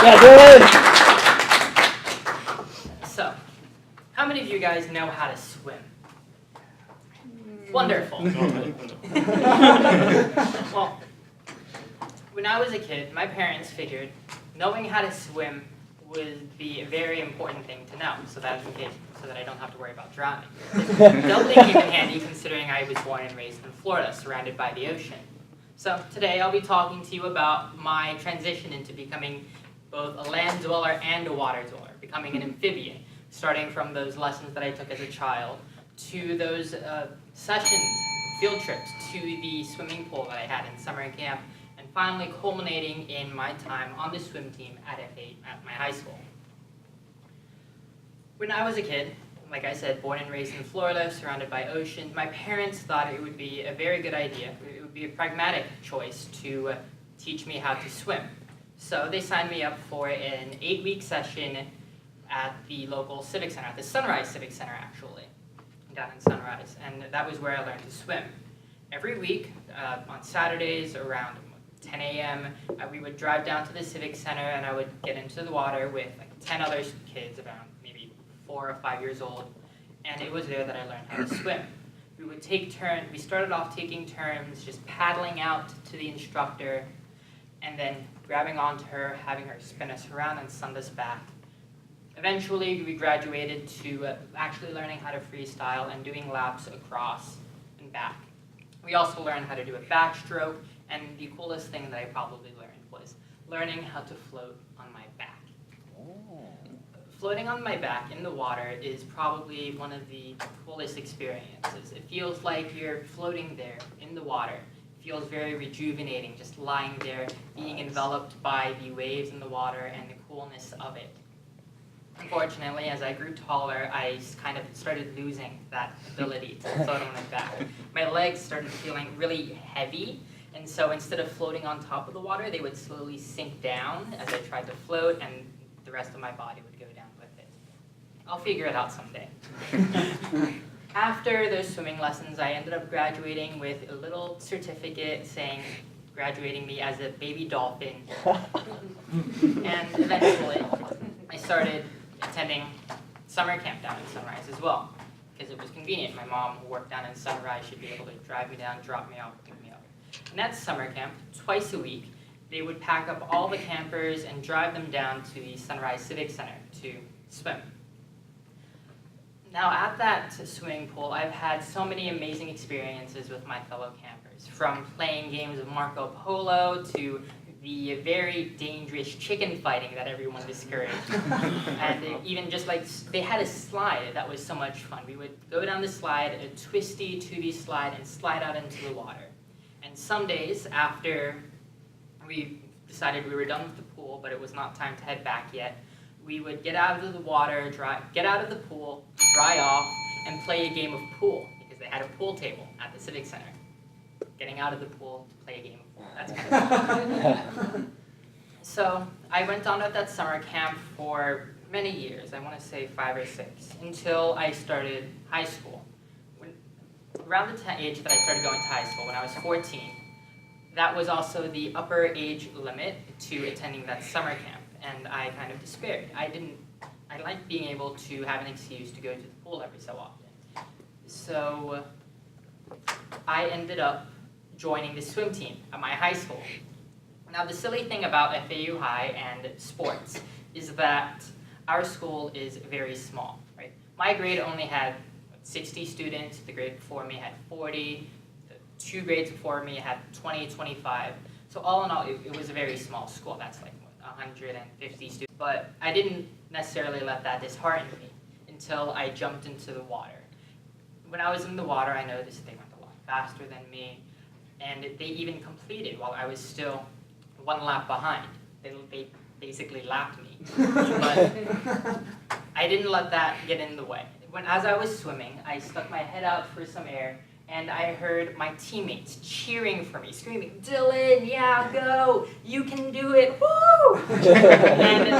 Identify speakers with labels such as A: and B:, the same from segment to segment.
A: Yeah, Dylan!
B: So, how many of you guys know how to swim? Wonderful. Well, when I was a kid, my parents figured knowing how to swim would be a very important thing to know, so that I don't have to worry about drowning. Doubly came in handy considering I was born and raised in Florida, surrounded by the ocean. So today I'll be talking to you about my transition into becoming both a land dweller and a water dweller, becoming an amphibian, starting from those lessons that I took as a child to those sessions, field trips to the swimming pool that I had in summer camp, and finally culminating in my time on the swim team at my high school. When I was a kid, like I said, born and raised in Florida, surrounded by ocean, my parents thought it would be a very good idea, it would be a pragmatic choice to teach me how to swim. So they signed me up for an 8-week session at the local civic center, at the Sunrise Civic Center actually, down in Sunrise, and that was where I learned to swim. Every week, on Saturdays around 10 a.m., we would drive down to the Civic Center and I would get into the water with like 10 other kids around maybe 4 or 5 years old, and it was there that I learned how to swim. We would take turns, we started off taking turns, just paddling out to the instructor, and then grabbing onto her, having her spin us around and send us back. Eventually, we graduated to actually learning how to freestyle and doing laps across and back. We also learned how to do a backstroke, and the coolest thing that I probably learned was learning how to float on my back. Floating on my back in the water is probably one of the coolest experiences. It feels like you're floating there in the water. It feels very rejuvenating, just lying there, being enveloped by the waves in the water and the coolness of it. Unfortunately, as I grew taller, I kind of started losing that ability to float on my back. My legs started feeling really heavy, and so instead of floating on top of the water, they would slowly sink down as I tried to float, and the rest of my body would go down with it. I'll figure it out someday. After those swimming lessons, I ended up graduating with a little certificate saying, graduating me as a baby dolphin. And eventually, I started attending summer camp down in Sunrise as well, because it was convenient. My mom, who worked down in Sunrise, should be able to drive me down, drop me off, pick me up. And at summer camp, twice a week, they would pack up all the campers and drive them down to the Sunrise Civic Center to swim. Now at that swimming pool, I've had so many amazing experiences with my fellow campers, from playing games of Marco Polo to the very dangerous chicken fighting that everyone discouraged. And even just like, they had a slide that was so much fun. We would go down the slide, a twisty, tubey slide, and slide out into the water. And some days after we decided we were done with the pool, but it was not time to head back yet, we would get out of the water, get out of the pool, dry off, and play a game of pool, because they had a pool table at the Civic Center. Getting out of the pool to play a game of pool. That's kind of fun. So I went on at that summer camp for many years, I want to say 5 or 6, until I started high school. Around the age that I started going to high school, when I was 14, that was also the upper age limit to attending that summer camp, and I kind of despaired. I liked being able to have an excuse to go to the pool every so often. So I ended up joining the swim team at my high school. Now the silly thing about FAU High and sports is that our school is very small, right? My grade only had 60 students, the grade before me had 40, the 2 grades before me had 20, 25. So all in all, it was a very small school. That's like 150 students. But I didn't necessarily let that dishearten me until I jumped into the water. When I was in the water, I noticed they went a lot faster than me, and they even completed while I was still 1 lap behind. They basically lapped me. But I didn't let that get in the way. As I was swimming, I stuck my head out for some air, and I heard my teammates cheering for me, screaming, "Dylan, yeah, go! You can do it! Woo!" And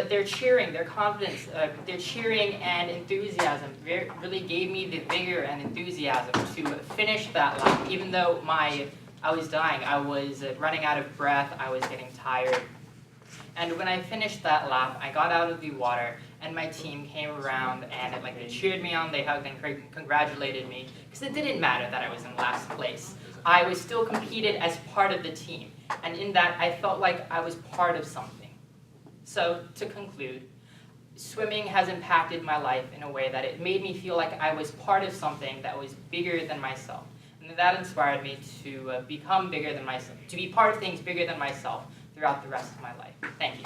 B: their cheering, their confidence, their cheering and enthusiasm really gave me the vigor and enthusiasm to finish that lap, even though I was dying. I was running out of breath. I was getting tired. And when I finished that lap, I got out of the water, and my team came around and they cheered me on, they hugged and congratulated me, because it didn't matter that I was in last place. I was still competed as part of the team, and in that I felt like I was part of something. So to conclude, swimming has impacted my life in a way that it made me feel like I was part of something that was bigger than myself. And that inspired me to become bigger than myself, to be part of things bigger than myself throughout the rest of my life. Thank you.